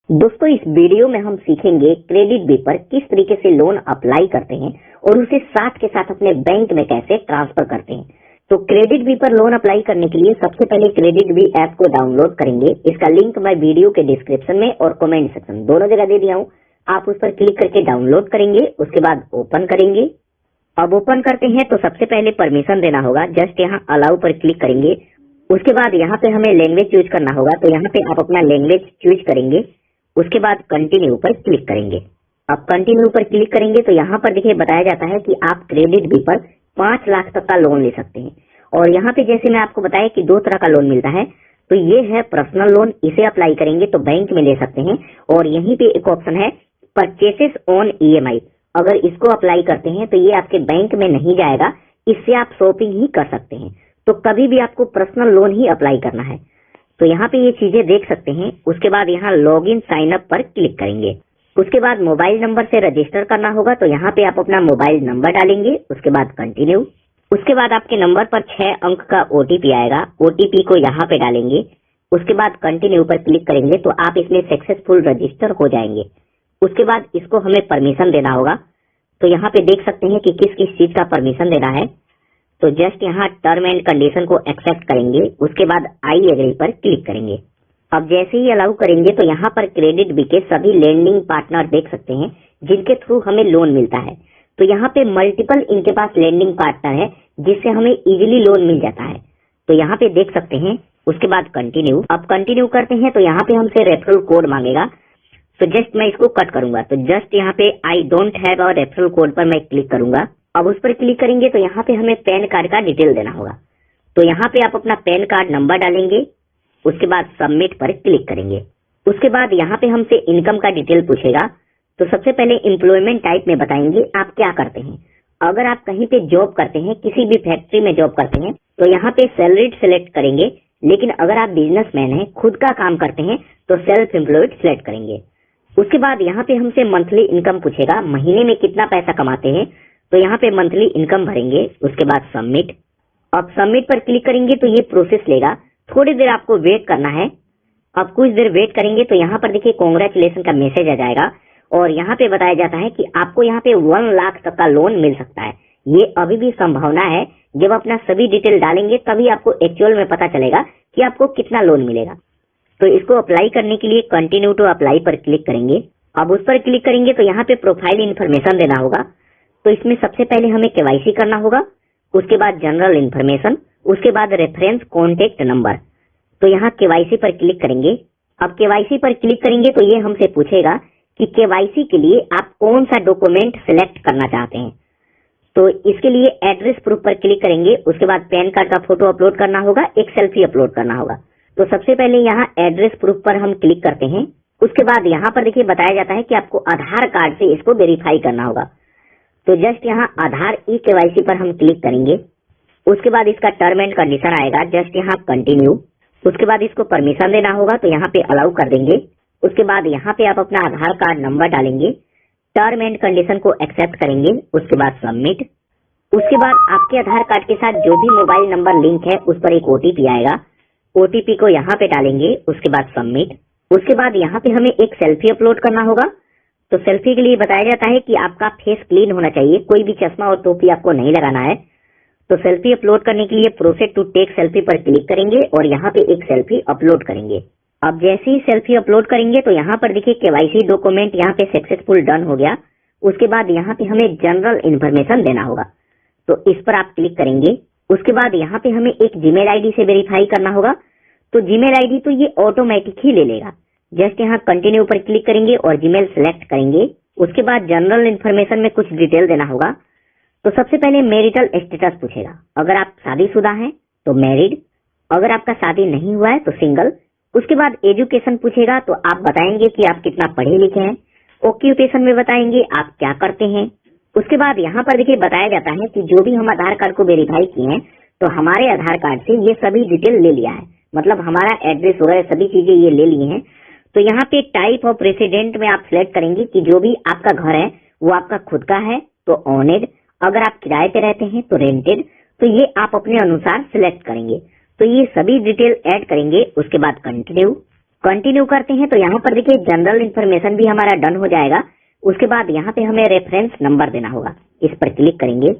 दोस्तों, इस वीडियो में हम सीखेंगे क्रेडिट बी पर किस तरीके से लोन अप्लाई करते हैं और उसे साथ के साथ अपने बैंक में कैसे ट्रांसफर करते हैं। तो क्रेडिट बी पर लोन अप्लाई करने के लिए सबसे पहले क्रेडिट बी ऐप को डाउनलोड करेंगे। इसका लिंक मैं वीडियो के डिस्क्रिप्शन में और कमेंट सेक्शन दोनों जगह दे दिया हूँ। आप उस पर क्लिक करके डाउनलोड करेंगे, उसके बाद ओपन करेंगे। अब ओपन करते हैं तो सबसे पहले परमिशन देना होगा। जस्ट यहाँ अलाउ पर क्लिक करेंगे। उसके बाद यहाँ पे हमें लैंग्वेज चूज करना होगा, तो यहाँ पे आप अपना लैंग्वेज चूज करेंगे। उसके बाद कंटिन्यू पर क्लिक करेंगे। अब कंटिन्यू पर क्लिक करेंगे तो यहाँ पर देखिए बताया जाता है कि आप क्रेडिट बी पर 5 लाख तक का लोन ले सकते हैं। और यहाँ पे जैसे मैं आपको बताया कि 2 तरह का लोन मिलता है, तो ये है पर्सनल लोन। इसे अप्लाई करेंगे तो बैंक में ले सकते हैं। और यहीं पे एक ऑप्शन है परचेसेस ऑन ईएमआई। अगर इसको अप्लाई करते हैं तो ये आपके बैंक में नहीं जाएगा, इससे आप शॉपिंग ही कर सकते हैं। तो कभी भी आपको पर्सनल लोन ही अप्लाई करना है। तो यहाँ पे ये चीजें देख सकते हैं। उसके बाद यहाँ लॉग इन साइन अप पर क्लिक करेंगे। उसके बाद मोबाइल नंबर से रजिस्टर करना होगा, तो यहाँ पे आप अपना मोबाइल नंबर डालेंगे। उसके बाद कंटिन्यू। उसके बाद आपके नंबर पर 6 अंक का ओटीपी आएगा। ओटीपी को यहाँ पे डालेंगे। उसके बाद कंटिन्यू पर क्लिक करेंगे तो आप इसमें सक्सेसफुल रजिस्टर हो जाएंगे। उसके बाद इसको हमें परमिशन देना होगा। तो यहाँ पे देख सकते हैं कि किस किस चीज का परमिशन देना है। तो जस्ट यहाँ टर्म एंड कंडीशन को एक्सेप्ट करेंगे। उसके बाद आई एग्री पर क्लिक करेंगे। अब जैसे ही अलाउ करेंगे तो यहाँ पर क्रेडिट बी के सभी लेंडिंग पार्टनर देख सकते हैं जिनके थ्रू हमें लोन मिलता है। तो यहाँ पे मल्टीपल इनके पास लेंडिंग पार्टनर है जिससे हमें इजीली लोन मिल जाता है। तो यहाँ पे देख सकते हैं। उसके बाद कंटिन्यू। अब कंटिन्यू करते हैं तो यहाँ पे हमसे रेफरल कोड मांगेगा। तो जस्ट मैं इसको कट करूंगा। तो जस्ट यहाँ पे I don't have a referral code पर मैं क्लिक करूंगा। अब उस पर क्लिक करेंगे तो यहाँ पे हमें पैन कार्ड का डिटेल देना होगा। तो यहाँ पे आप अपना पैन कार्ड नंबर डालेंगे। उसके बाद सबमिट पर क्लिक करेंगे। उसके बाद यहाँ पे हमसे इनकम का डिटेल पूछेगा। तो सबसे पहले एम्प्लॉयमेंट टाइप में बताएंगे आप क्या करते हैं। अगर आप कहीं पे जॉब करते हैं, किसी भी फैक्ट्री में जॉब करते हैं, तो यहाँ पे सैलरीड सिलेक्ट करेंगे। लेकिन अगर आप बिजनेसमैन हैं, खुद का काम करते हैं, तो सेल्फ एम्प्लॉयड सिलेक्ट करेंगे। उसके बाद यहाँ पे हमसे मंथली इनकम पूछेगा, महीने में कितना पैसा कमाते हैं। तो यहाँ पे मंथली इनकम भरेंगे। उसके बाद सबमिट। अब सबमिट पर क्लिक करेंगे तो ये प्रोसेस लेगा। थोड़ी देर आपको वेट करना है। अब कुछ देर वेट करेंगे तो यहाँ पर देखिए कांग्रेचुलेशन का मैसेज आ जाएगा। और यहाँ पे बताया जाता है कि आपको यहाँ पे 1 लाख तक का लोन मिल सकता है। ये अभी भी संभावना है। जब अपना सभी डिटेल डालेंगे तभी आपको एक्चुअल में पता चलेगा कि आपको कितना लोन मिलेगा। तो इसको अप्लाई करने के लिए कंटिन्यू टू अप्लाई पर क्लिक करेंगे। अब उस पर क्लिक करेंगे तो यहाँ पे प्रोफाइल इन्फॉर्मेशन देना होगा। तो इसमें सबसे पहले हमें केवाईसी करना होगा। उसके बाद जनरल इन्फॉर्मेशन। उसके बाद रेफरेंस कॉन्टेक्ट नंबर। तो यहाँ केवाईसी पर क्लिक करेंगे। अब केवाईसी पर क्लिक करेंगे तो ये हमसे पूछेगा कि केवाईसी के लिए आप कौन सा डॉक्यूमेंट सिलेक्ट करना चाहते हैं। तो इसके लिए एड्रेस प्रूफ पर क्लिक करेंगे। उसके बाद पैन कार्ड का फोटो अपलोड करना होगा, एक सेल्फी अपलोड करना होगा। तो सबसे पहले यहाँ एड्रेस प्रूफ पर हम क्लिक करते हैं। उसके बाद यहाँ पर देखिए बताया जाता है कि आपको आधार कार्ड से इसको वेरीफाई करना होगा। तो जस्ट यहाँ आधार ई केवाईसी पर हम क्लिक करेंगे। उसके बाद इसका टर्म एंड कंडीशन आएगा। जस्ट यहाँ कंटिन्यू। उसके बाद इसको परमिशन देना होगा, तो यहाँ पे अलाउ कर देंगे। उसके बाद यहाँ पे आप अपना आधार कार्ड नंबर डालेंगे। टर्म एंड कंडीशन को एक्सेप्ट करेंगे। उसके बाद सबमिट। उसके बाद आपके आधार कार्ड के साथ जो भी मोबाइल नंबर लिंक है उस पर एक ओटीपी आएगा। ओटीपी को यहाँ पे डालेंगे। उसके बाद सबमिट। उसके बाद यहाँ पे हमें एक सेल्फी अपलोड करना होगा। तो सेल्फी के लिए बताया जाता है कि आपका फेस क्लीन होना चाहिए, कोई भी चश्मा और टोपी आपको नहीं लगाना है। तो सेल्फी अपलोड करने के लिए प्रोसेस टू टेक सेल्फी पर क्लिक करेंगे और यहाँ पे एक सेल्फी अपलोड करेंगे। अब जैसे ही सेल्फी अपलोड करेंगे तो यहाँ पर देखिए केवाईसी डॉक्यूमेंट यहाँ पे सक्सेसफुल डन हो गया। उसके बाद यहाँ पे हमें जनरल इन्फॉर्मेशन देना होगा। तो इस पर आप क्लिक करेंगे। उसके बाद यहाँ पे हमें एक जीमेल आईडी से वेरीफाई करना होगा। तो जीमेल आईडी तो ये ऑटोमेटिक ही ले लेगा। जस्ट यहाँ कंटिन्यू पर क्लिक करेंगे और जीमेल सेलेक्ट करेंगे। उसके बाद जनरल इन्फॉर्मेशन में कुछ डिटेल देना होगा। तो सबसे पहले मैरिटल स्टेटस पूछेगा। अगर आप शादीशुदा हैं तो मैरिड, अगर आपका शादी नहीं हुआ है तो सिंगल। उसके बाद एजुकेशन पूछेगा, तो आप बताएंगे कि आप कितना पढ़े लिखे हैं। ऑक्यूपेशन में बताएंगे आप क्या करते हैं। उसके बाद यहाँ पर देखिए बताया जाता है कि जो भी हम आधार कार्ड को वेरीफाई किए हैं तो हमारे आधार कार्ड से ये सभी डिटेल ले लिया है। मतलब हमारा एड्रेस वगैरह सभी चीजें ये ले ली हैं। तो यहाँ पे टाइप ऑफ रेसिडेंट में आप सिलेक्ट करेंगे कि जो भी आपका घर है वो आपका खुद का है तो ओनेड, अगर आप किराए पे रहते हैं तो रेंटेड। तो ये आप अपने अनुसार सिलेक्ट करेंगे। तो ये सभी डिटेल ऐड करेंगे। उसके बाद कंटिन्यू। कंटिन्यू करते हैं तो यहाँ पर देखिए जनरल इन्फॉर्मेशन भी हमारा डन हो जाएगा। उसके बाद यहाँ पे हमें रेफरेंस नंबर देना होगा, इस पर क्लिक करेंगे।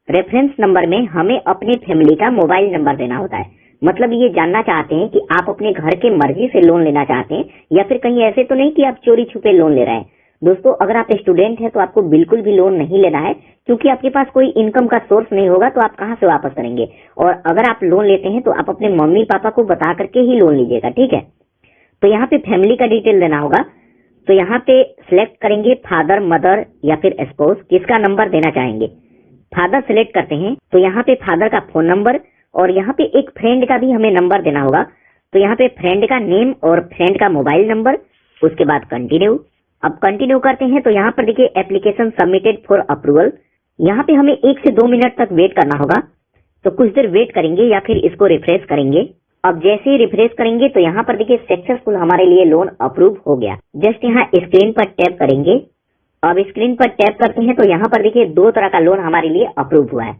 रेफरेंस नंबर में हमें अपनी फैमिली का मोबाइल नंबर देना होता है। मतलब ये जानना चाहते हैं कि आप अपने घर के मर्जी से लोन लेना चाहते हैं या फिर कहीं ऐसे तो नहीं कि आप चोरी छुपे लोन ले रहे हैं। दोस्तों, अगर आप स्टूडेंट हैं तो आपको बिल्कुल भी लोन नहीं लेना है, क्योंकि आपके पास कोई इनकम का सोर्स नहीं होगा तो आप कहाँ से वापस करेंगे। और अगर आप लोन लेते हैं तो आप अपने मम्मी पापा को बता करके ही लोन लीजिएगा, ठीक है। तो यहाँ पे फैमिली का डिटेल देना होगा। तो यहाँ पे सिलेक्ट करेंगे फादर, मदर या फिर स्पाउस, किसका नंबर देना चाहेंगे। फादर सिलेक्ट करते हैं तो यहाँ पे फादर का फोन नंबर और यहाँ पे एक फ्रेंड का भी हमें नंबर देना होगा। तो यहाँ पे फ्रेंड का नेम और फ्रेंड का मोबाइल नंबर। उसके बाद कंटिन्यू। अब कंटिन्यू करते हैं तो यहाँ पर देखिए एप्लीकेशन सबमिटेड फॉर अप्रूवल। यहाँ पे हमें 1 से 2 मिनट तक वेट करना होगा। तो कुछ देर वेट करेंगे या फिर इसको रिफ्रेश करेंगे। अब जैसे ही रिफ्रेश करेंगे तो यहाँ पर देखिए सक्सेसफुल हमारे लिए लोन अप्रूव हो गया। जस्ट यहाँ स्क्रीन पर टैप करेंगे। अब स्क्रीन पर टैप करते हैं तो यहाँ पर देखिए 2 तरह का लोन हमारे लिए अप्रूव हुआ है।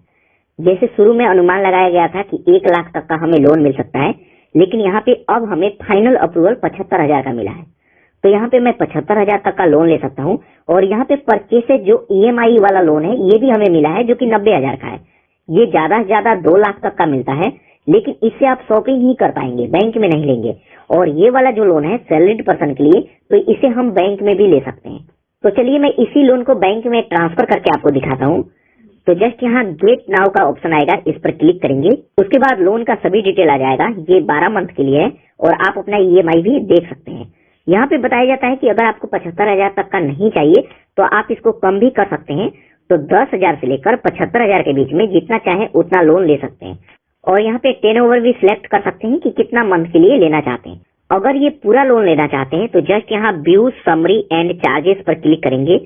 जैसे शुरू में अनुमान लगाया गया था कि 1 लाख तक का हमें लोन मिल सकता है, लेकिन यहाँ पे अब हमें फाइनल अप्रूवल 75,000 का मिला है। तो यहाँ पे मैं 75,000 तक का लोन ले सकता हूँ। और यहाँ पे परचेस से जो EMI वाला लोन है ये भी हमें मिला है, जो कि 90,000 का है। ये ज्यादा से ज्यादा 2 लाख तक का मिलता है, लेकिन इससे आप शॉपिंग ही कर पाएंगे, बैंक में नहीं लेंगे। और ये वाला जो लोन है सैलरीड पर्सन के लिए, तो इसे हम बैंक में भी ले सकते हैं। तो चलिए मैं इसी लोन को बैंक में ट्रांसफर करके आपको दिखाता हूँ। तो जस्ट यहाँ गेट नाउ का ऑप्शन आएगा, इस पर क्लिक करेंगे। उसके बाद लोन का सभी डिटेल आ जाएगा। ये 12 मंथ के लिए है और आप अपना EMI भी देख सकते हैं। यहाँ पे बताया जाता है कि अगर आपको 75,000 तक का नहीं चाहिए तो आप इसको कम भी कर सकते हैं। तो 10,000 से लेकर 75,000 के बीच में जितना चाहे उतना लोन ले सकते हैं। और यहाँ पे 10 ओवर भी सिलेक्ट कर सकते हैं कि कितना मंथ के लिए लेना चाहते हैं। अगर ये पूरा लोन लेना चाहते हैं तो जस्ट यहाँ व्यू समरी एंड चार्जेस पर क्लिक करेंगे।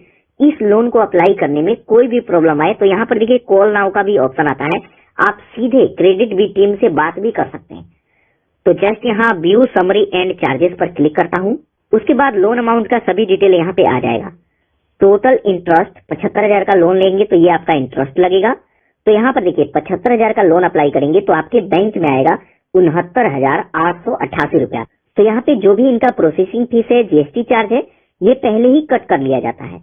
इस लोन को अप्लाई करने में कोई भी प्रॉब्लम आए तो यहाँ पर देखिए कॉल नाउ का भी ऑप्शन आता है। आप सीधे क्रेडिट बी टीम से बात भी कर सकते हैं। तो जस्ट यहाँ व्यू समरी एंड चार्जेस पर क्लिक करता हूँ। उसके बाद लोन अमाउंट का सभी डिटेल यहाँ पे आ जाएगा। टोटल इंटरेस्ट 75,000 का लोन लेंगे तो ये आपका इंटरेस्ट लगेगा। तो यहाँ पर देखिए 75,000 का लोन अप्लाई करेंगे तो आपके बैंक में आएगा 69,888 रुपया। तो यहाँ पे जो भी इनका प्रोसेसिंग फीस है, GST चार्ज है, ये पहले ही कट कर लिया जाता है।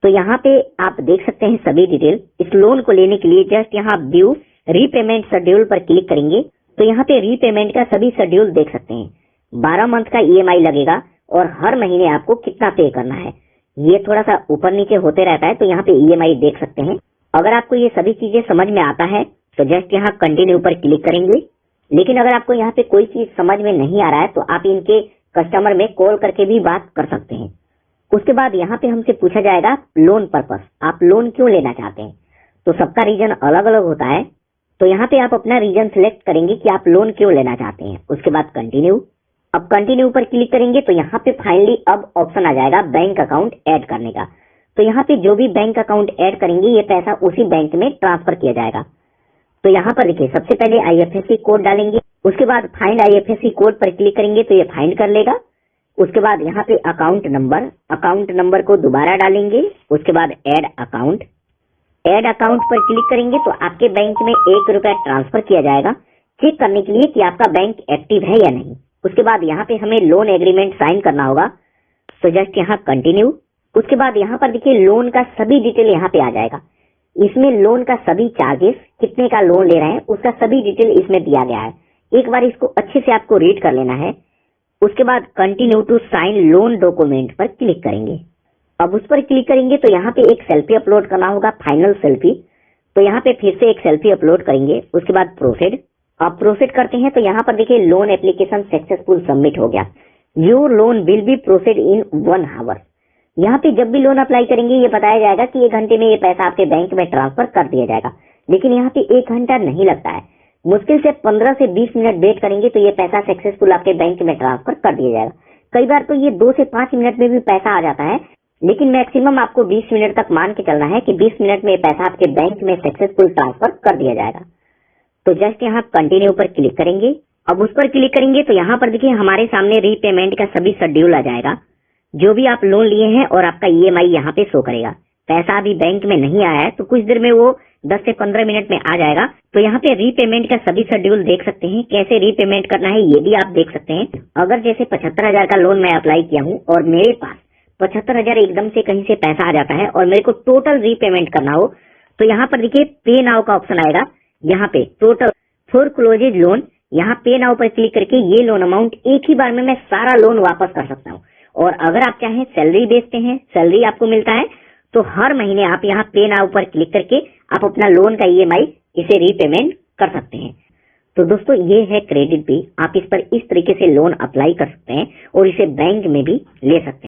तो यहाँ पे आप देख सकते हैं सभी डिटेल। इस लोन को लेने के लिए जस्ट यहाँ व्यू रीपेमेंट शेड्यूल पर क्लिक करेंगे तो यहाँ पे रीपेमेंट का सभी शेड्यूल देख सकते हैं। 12 मंथ का EMI लगेगा और हर महीने आपको कितना पे करना है ये थोड़ा सा ऊपर नीचे होते रहता है। तो यहाँ पे EMI देख सकते हैं। अगर आपको ये सभी चीजें समझ में आता है तो जस्ट यहाँ कंटिन्यू पर क्लिक करेंगे। लेकिन अगर आपको यहाँ पे कोई चीज समझ में नहीं आ रहा है तो आप इनके कस्टमर में कॉल करके भी बात कर सकते हैं। उसके बाद यहाँ पे हमसे पूछा जाएगा लोन पर्पस, आप लोन क्यों लेना चाहते हैं। तो सबका रीजन अलग अलग होता है। तो यहाँ पे आप अपना रीजन सिलेक्ट करेंगे कि आप लोन क्यों लेना चाहते हैं। उसके बाद कंटिन्यू। अब कंटिन्यू पर क्लिक करेंगे तो यहाँ पे फाइनली अब ऑप्शन आ जाएगा बैंक अकाउंट ऐड करने का। तो यहाँ पे जो भी बैंक अकाउंट ऐड करेंगे ये पैसा उसी बैंक में ट्रांसफर किया जाएगा। तो यहाँ पर देखिए सबसे पहले IFSC कोड डालेंगे। उसके बाद फाइंड IFSC कोड पर क्लिक करेंगे तो ये फाइंड कर लेगा। उसके बाद यहाँ पे अकाउंट नंबर को दोबारा डालेंगे। उसके बाद ऐड अकाउंट पर क्लिक करेंगे तो आपके बैंक में 1 रुपया ट्रांसफर किया जाएगा, चेक करने के लिए कि आपका बैंक एक्टिव है या नहीं। उसके बाद यहाँ पे हमें लोन एग्रीमेंट साइन करना होगा। तो जस्ट यहाँ कंटिन्यू। उसके बाद यहाँ पर देखिए लोन का सभी डिटेल यहाँ पे आ जाएगा। इसमें लोन का सभी चार्जेस, कितने का लोन ले रहे हैं उसका सभी डिटेल इसमें दिया गया है। एक बार इसको अच्छे से आपको रीड कर लेना है। उसके बाद continue to sign loan document पर क्लिक करेंगे। अब उस पर क्लिक करेंगे तो यहाँ पे एक सेल्फी अपलोड करना होगा, फाइनल सेल्फी। तो यहाँ पे फिर से एक सेल्फी अपलोड करेंगे। उसके बाद प्रोसीड। अब प्रोसीड करते हैं तो यहाँ पर देखिए लोन एप्लीकेशन सक्सेसफुल सबमिट हो गया। Your loan will be proceed in 1 hour. यहाँ पे जब भी लोन अप्लाई करेंगे ये बताया जाएगा कि 1 घंटे में ये पैसा आपके बैंक में ट्रांसफर कर दिया जाएगा, लेकिन यहाँ पे 1 घंटा नहीं लगता है। मुश्किल से 15 से 20 मिनट वेट करेंगे तो ये पैसा सक्सेसफुल आपके बैंक में ट्रांसफर कर दिया जाएगा। कई बार तो ये 2 से 5 मिनट में भी पैसा आ जाता है, लेकिन मैक्सिमम आपको 20 मिनट तक मान के चलना है कि 20 मिनट में पैसा आपके बैंक में सक्सेसफुल ट्रांसफर कर दिया जाएगा। तो जस्ट यहाँ कंटिन्यू पर क्लिक करेंगे। अब उस पर क्लिक करेंगे तो यहाँ पर देखिए हमारे सामने रीपेमेंट का सभी शेड्यूल आ जाएगा, जो भी आप लोन लिए हैं और आपका EMI यहाँ पे शो करेगा। पैसा अभी बैंक में नहीं आया है तो कुछ देर में वो 10 से 15 मिनट में आ जाएगा। तो यहाँ पे रीपेमेंट का सभी शेड्यूल देख सकते हैं, कैसे रीपेमेंट करना है ये भी आप देख सकते हैं। अगर जैसे 75,000 का लोन मैं अप्लाई किया हूँ और मेरे पास 75,000 एकदम से कहीं से पैसा आ जाता है और मेरे को टोटल रीपेमेंट करना हो तो यहाँ पर देखिए पे नाउ का ऑप्शन आएगा। यहाँ पे टोटल फॉर क्लोजेज लोन, यहाँ पे नाउ पर क्लिक करके ये लोन अमाउंट एक ही बार में मैं सारा लोन वापस कर सकता हूँ। और अगर आप चाहें सैलरी बेचते हैं, सैलरी आपको मिलता है तो हर महीने आप यहाँ पे नाउ पर क्लिक करके आप अपना लोन का ईएमआई इसे रीपेमेंट कर सकते हैं। तो दोस्तों ये है क्रेडिट बी, आप इस पर इस तरीके से लोन अप्लाई कर सकते हैं और इसे बैंक में भी ले सकते हैं।